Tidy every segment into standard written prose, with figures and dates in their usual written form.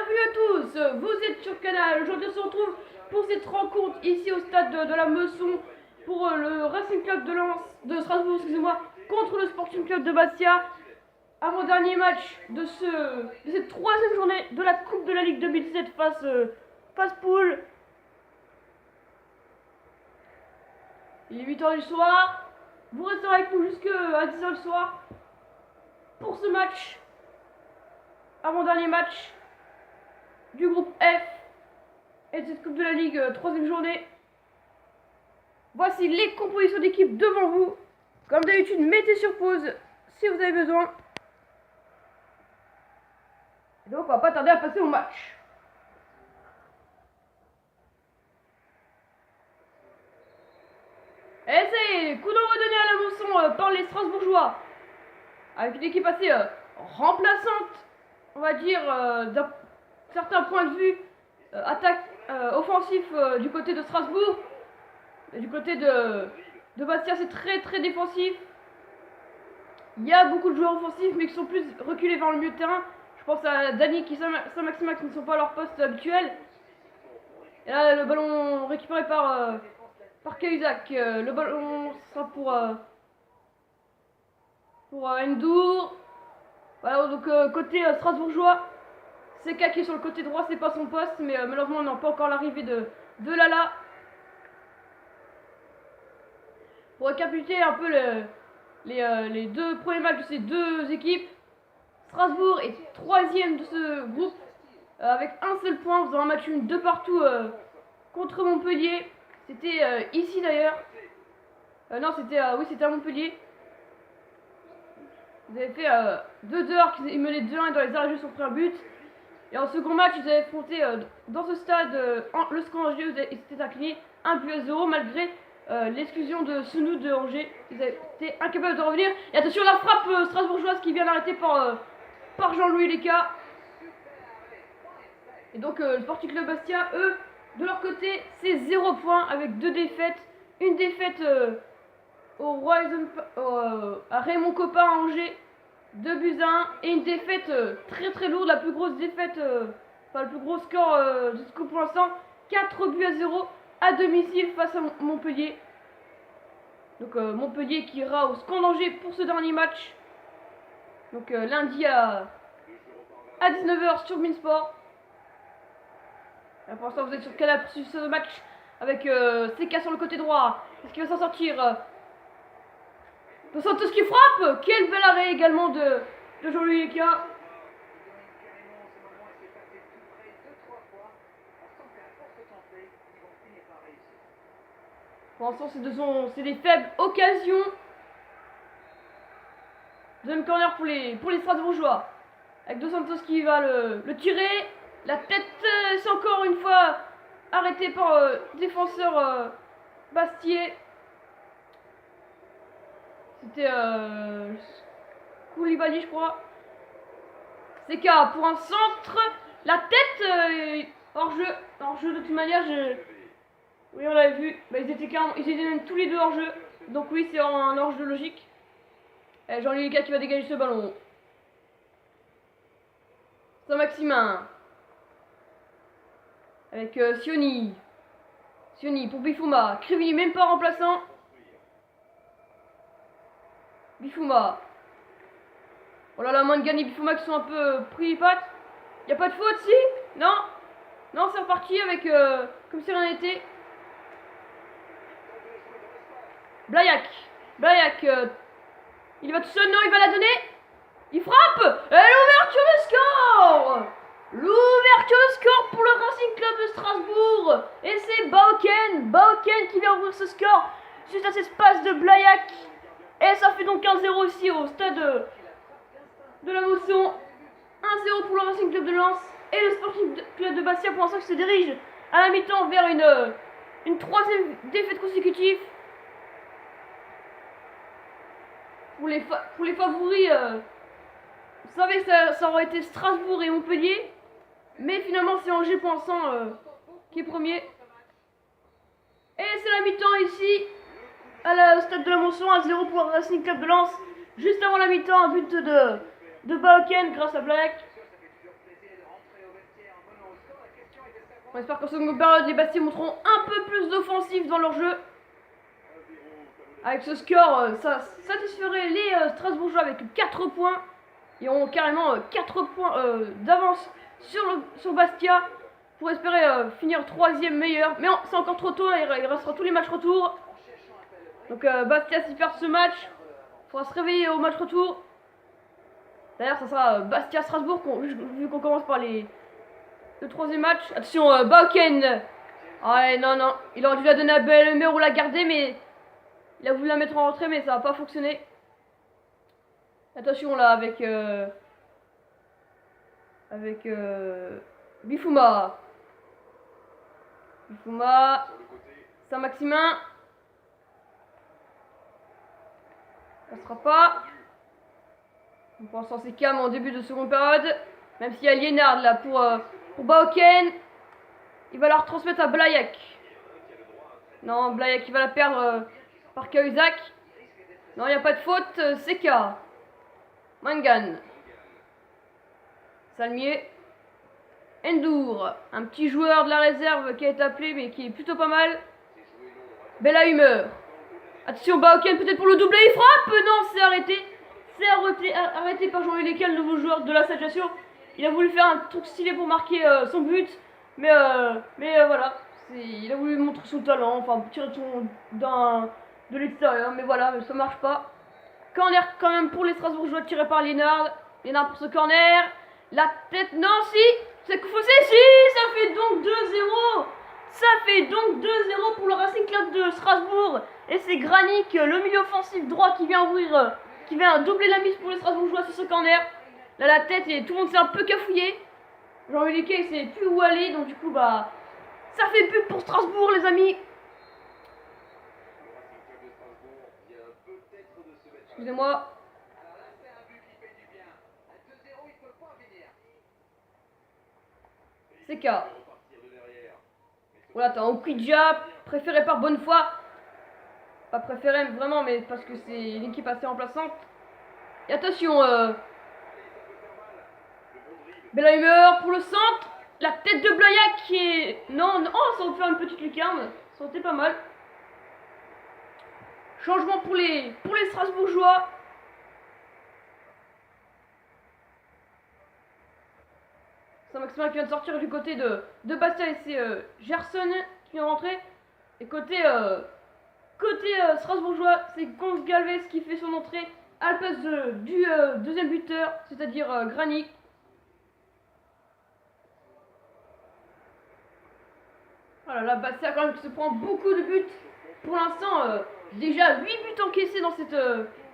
Bienvenue à tous, vous êtes sur Canal. Aujourd'hui on se retrouve pour cette rencontre ici au stade de la Meusson pour le Racing Club de Strasbourg, excusez-moi, contre le Sporting Club de Bastia. Avant-dernier match de cette troisième journée de la Coupe de la Ligue 2017 face poule. Il est 8h du soir. Vous resterez avec nous jusqu'à 10h du soir pour ce match. Avant-dernier match du groupe F et de cette Coupe de la Ligue, troisième journée. Voici les compositions d'équipe devant vous. Comme d'habitude, mettez sur pause si vous avez besoin. Et donc on va pas tarder à passer au match. Et c'est coup d'envoi donné à la Meusson par les Strasbourgeois. Avec une équipe assez remplaçante, on va dire, d'un certain point de vue attaque offensif du côté de Strasbourg. Et du côté de Bastia, c'est très défensif. Il y a beaucoup de joueurs offensifs mais qui sont plus reculés vers le milieu de terrain. Je pense à Dani qui Saint-Maximin qui ne sont pas à leur poste habituel. Et là le ballon récupéré par Cahuzac. Le ballon sera pour Ndour. Voilà, donc côté strasbourgeois, Seka qui est sur le côté droit, c'est pas son poste, mais malheureusement on n'a pas encore l'arrivée de Lala. Pour récapituler un peu les deux premiers matchs de ces deux équipes, Strasbourg est troisième de ce groupe avec un seul point, vous avez un match nul de partout contre Montpellier. C'était ici d'ailleurs. Non, c'était c'était à Montpellier. Ils avaient fait 2-2, ils menaient 2-1 et dans les arrêts sont pris un but. Et en second match, ils avaient affronté dans ce stade le SCO Angers, ils s'étaient inclinés 1-0 malgré l'exclusion de Senou de Angers. Ils avaient été incapables de revenir. Et attention, la frappe strasbourgeoise qui vient d'arrêter par Jean-Louis Léca. Et donc le Sporting Club Bastia, eux, de leur côté, c'est 0 points avec 2 défaites. Une défaite à Raymond Coppa à Angers, 2-1, et une défaite très lourde, la plus grosse défaite, le plus gros score de ce coup pour l'instant, 4-0 à domicile face à Montpellier. Donc Montpellier qui ira au SCO d'Angers pour ce dernier match. Donc lundi à 19h sur Beansport. Pour l'instant vous êtes sur Canal pour suivre ce match avec Seka sur le côté droit. Est-ce qu'il va s'en sortir? Dos Santos qui frappe. Quel bel arrêt également de Jean-Louis Léca. Pour l'instant c'est des faibles occasions. Deuxième corner pour les Strasbourgeois. Avec Dos Santos qui va le tirer. La tête, c'est encore une fois arrêté par défenseur Bastier. C'était Koulibaly, je crois. Seka pour un centre. La tête, hors-jeu de toute manière. Oui, on l'avait vu. Bah, ils étaient même tous les deux hors-jeu. Donc oui, c'est un hors-jeu logique. Jean-Louis Léca qui va dégager ce ballon. Saint-Maximin. Avec Sioni. Sioni pour Bifouma. Krivini même pas remplaçant. Bifouma. Oh là là, Mangani et Bifouma qui sont un peu pris les pattes. Y a pas de faute, si? Non? Non, c'est reparti avec comme si rien n'était. Blayak. Il va tout seul, non, il va la donner. Il frappe. Et l'ouverture de score. L'ouverture de score pour le Racing Club de Strasbourg. Et c'est Baoken qui vient ouvrir ce score suite à cette passe de Blayak. Et ça fait donc 1-0 ici au stade de la Meusson. 1-0 pour le Racing Club de Lens. Et le Sporting Club de Bastia pour l'instant qui se dirige à la mi-temps vers une troisième défaite consécutive. Pour les favoris, vous savez que ça aurait été Strasbourg et Montpellier. Mais finalement c'est Angers pour l'instant qui est premier. Et c'est la mi-temps ici au stade de la Meusson, 1-0 pour le Racing Club de Lens. Juste avant la mi-temps, un but de Baoken grâce à Black. On espère qu'en seconde période, les Bastiais montreront un peu plus d'offensif dans leur jeu. Avec ce score, ça satisferait les Strasbourgeois avec 4 points. Ils auront carrément 4 points d'avance sur Bastia pour espérer finir 3e meilleur. Mais c'est encore trop tôt, il restera tous les matchs retour. Donc Bastia, s'il perd ce match, il faudra se réveiller au match retour. D'ailleurs, ça sera Bastia-Strasbourg, vu qu'on commence par le 3e match. Attention, Bauken. Ouais, non, il aurait dû la donner à Bellemer ou la garder, mais il a voulu la mettre en retrait, mais ça n'a pas fonctionné. Attention là, avec Bifouma. Saint-Maximin. Ça ne sera pas. Pour l'instant, c'est calme en début de seconde période. Même s'il y a Liénard là pour Bauken. Il va la retransmettre à Blayak. Non, Blayak il va la perdre par Cahuzac. Non, il n'y a pas de faute. Seka. Mangan. Salmier. Endur. Un petit joueur de la réserve qui a été appelé mais qui est plutôt pas mal. Bella humeur. Attention, Bauken peut-être pour le doublé. Il frappe. Non, c'est arrêté. C'est arrêté par Jean-Louis Lécal, le nouveau joueur de la situation. Il a voulu faire un truc stylé pour marquer son but. Mais voilà. Il a voulu montrer son talent. Enfin, tirer de l'extérieur. Mais voilà, ça marche pas. Corner quand même pour les Strasbourgeois tiré par Liénard. Liénard pour ce corner. La tête, non, si. C'est faussé, si. Ça fait donc 2-0. Ça fait donc 2-0 pour le Racing Club de Strasbourg. Et c'est Granic, le milieu offensif droit, qui vient ouvrir, qui vient doubler la mise pour les Strasbourgeois sur ce corner. Là, la tête, et tout le monde s'est un peu cafouillé. Jean-Louis Léquet, il sait plus où aller. Donc, du coup, bah, ça fait but pour Strasbourg, les amis. Excusez-moi. C'est K. Voilà, t'as Okidja, préféré par Bonnefoy. Pas préféré vraiment, mais parce que c'est une équipe assez remplaçante. Et attention, Bella humeur pour le centre. La tête de Blayak qui est... Non, oh, ça va faire une petite lucarne. Ça aurait été pas mal. Changement pour les Strasbourgeois. Saint-Maximin qui vient de sortir du côté de Bastia et c'est Gerson qui vient de rentrer. Et côté Strasbourgeois, c'est Gonzalez qui fait son entrée à la place du deuxième buteur, c'est-à-dire Granic. Voilà, là, Bastia quand même qui se prend beaucoup de buts. Pour l'instant, déjà 8 buts encaissés dans cette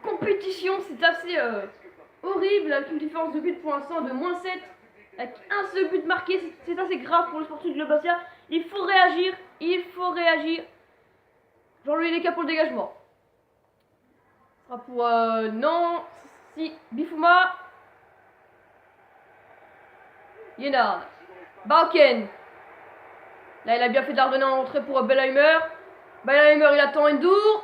compétition. C'est assez horrible, avec une différence de but pour l'instant de -7. Avec un seul but marqué, c'est assez grave pour le Sporting Club Bastia. Il faut réagir, Jean-Louis Léca pour le dégagement. Ce sera pour non, si, Bifouma. Liénard. Bauken. Là, il a bien fait de la redonner en entrée pour Bellheimer. Bellheimer, il attend Endur.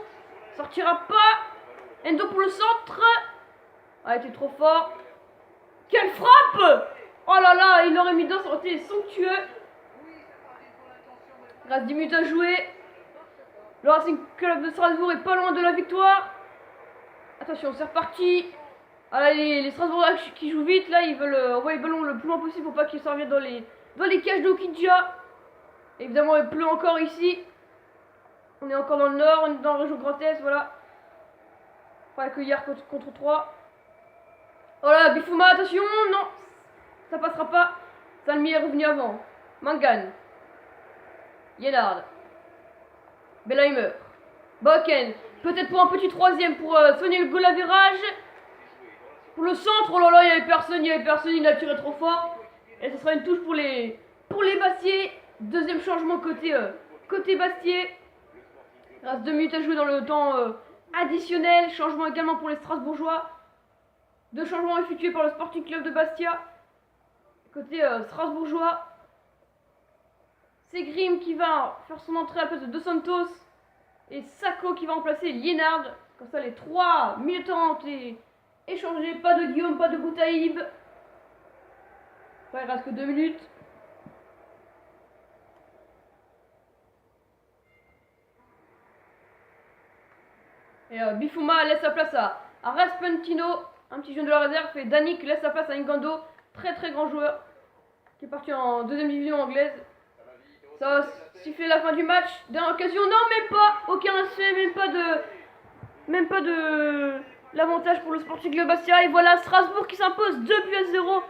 Sortira pas. Endur pour le centre. Ah, il était trop fort. Quelle frappe! Oh là là, il aurait mis dedans, ça aurait été somptueux. Il reste 10 minutes à jouer. Le Racing Club de Strasbourg est pas loin de la victoire. Attention, c'est reparti. Ah là, les Strasbourgeois qui jouent vite, là, ils veulent envoyer le ballon le plus loin possible pour pas qu'il s'en vienne dans les cages d'Okidja. Évidemment, il pleut encore ici. On est encore dans le nord, on est dans la région Grand Est, voilà. Pas que hier contre 3. Oh là, Bifouma, attention, non. Ça passera pas. Salmi est revenu avant. Mangan. Liénard. Bellheimer. Bauken. Peut-être pour un petit troisième pour soigner le goal à virage. Pour le centre, oh là là, il n'y avait personne, il a tiré trop fort. Et ce sera une touche pour les Bastiais. Deuxième changement côté Bastiais. Il reste 2 minutes à jouer dans le temps additionnel. Changement également pour les Strasbourgeois. 2 changements effectués par le Sporting Club de Bastia. Côté Strasbourgeois, c'est Grimm qui va faire son entrée à la place de Dos Santos. Et Sacco qui va remplacer Liénard. Comme ça, les 3 militants ont été échangés. Pas de Guillaume, pas de Boutaïb. Ouais, il reste que 2 minutes. Et Bifouma laisse sa place à Raspentino, un petit jeune de la réserve, et Danick laisse sa place à Ngando, très très grand joueur, qui est parti en deuxième division anglaise. Ça va siffler la fin du match. Dernière occasion, non, même pas, aucun essai, même pas de l'avantage pour le Sporting Club Bastia. Et voilà Strasbourg qui s'impose 2-0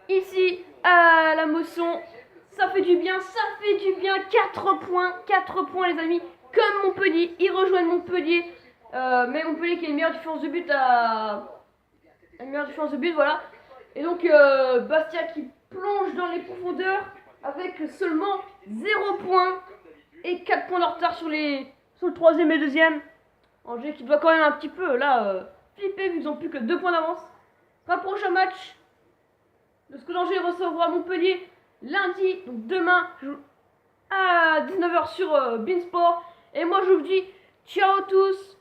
ici à la Mosson. Ça fait du bien, 4 points les amis, comme Montpellier, ils rejoignent Montpellier, mais Montpellier qui a une meilleure différence de but voilà. Et donc Bastia qui plonge dans les profondeurs avec seulement 0 points et 4 points de retard sur le troisième et deuxième. Angers qui doit quand même un petit peu là flipper vu qu'ils n'ont plus que 2 points d'avance. Sera prochain match. Le SCO d'Angers recevra Montpellier lundi, donc demain à 19h sur Beansport. Et moi je vous dis ciao à tous.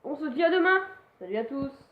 On se dit à demain. Salut à tous.